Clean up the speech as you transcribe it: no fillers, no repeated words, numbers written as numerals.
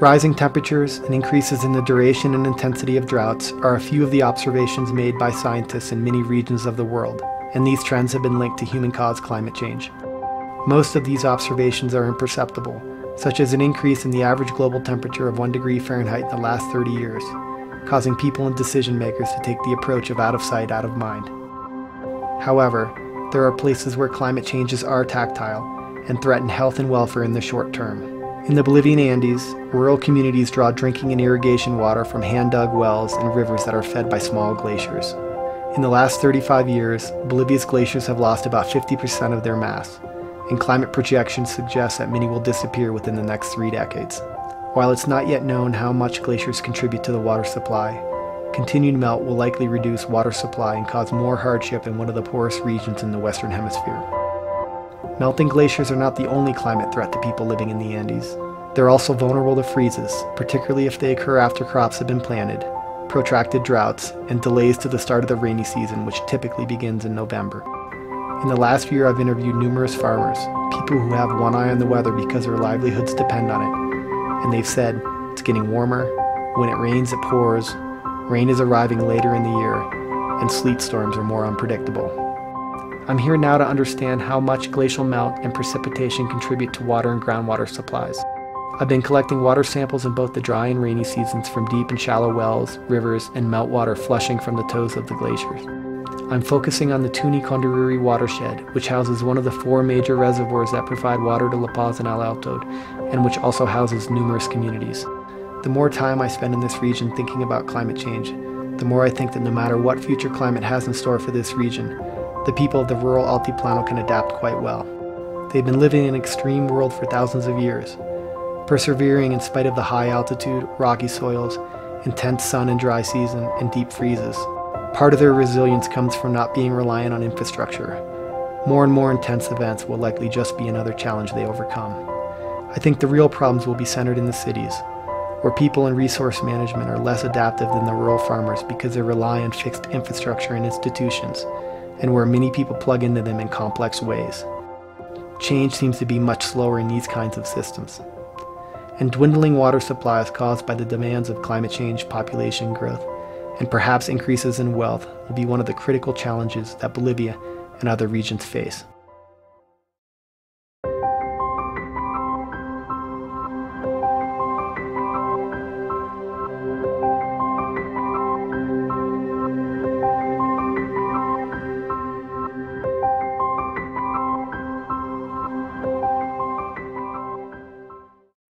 Rising temperatures and increases in the duration and intensity of droughts are a few of the observations made by scientists in many regions of the world, and these trends have been linked to human-caused climate change. Most of these observations are imperceptible, such as an increase in the average global temperature of 1 degree Fahrenheit in the last 30 years, causing people and decision makers to take the approach of out of sight, out of mind. However, there are places where climate changes are tactile and threaten health and welfare in the short term. In the Bolivian Andes, rural communities draw drinking and irrigation water from hand-dug wells and rivers that are fed by small glaciers. In the last 35 years, Bolivia's glaciers have lost about 50% of their mass, and climate projections suggest that many will disappear within the next 3 decades. While it's not yet known how much glaciers contribute to the water supply, continued melt will likely reduce water supply and cause more hardship in one of the poorest regions in the Western Hemisphere. Melting glaciers are not the only climate threat to people living in the Andes. They're also vulnerable to freezes, particularly if they occur after crops have been planted, protracted droughts, and delays to the start of the rainy season, which typically begins in November. In the last year, I've interviewed numerous farmers, people who have one eye on the weather because their livelihoods depend on it, and they've said it's getting warmer, when it rains it pours, rain is arriving later in the year, and sleet storms are more unpredictable. I'm here now to understand how much glacial melt and precipitation contribute to water and groundwater supplies. I've been collecting water samples in both the dry and rainy seasons from deep and shallow wells, rivers, and meltwater flushing from the toes of the glaciers. I'm focusing on the Tuni-Condururi watershed, which houses one of the 4 major reservoirs that provide water to La Paz and El Alto, and which also houses numerous communities. The more time I spend in this region thinking about climate change, the more I think that no matter what future climate has in store for this region, the people of the rural Altiplano can adapt quite well. They've been living in an extreme world for thousands of years, persevering in spite of the high altitude, rocky soils, intense sun and dry season, and deep freezes. Part of their resilience comes from not being reliant on infrastructure. More and more intense events will likely just be another challenge they overcome. I think the real problems will be centered in the cities, where people and resource management are less adaptive than the rural farmers because they rely on fixed infrastructure and institutions, and where many people plug into them in complex ways. Change seems to be much slower in these kinds of systems. And dwindling water supplies caused by the demands of climate change, population growth, and perhaps increases in wealth will be one of the critical challenges that Bolivia and other regions face.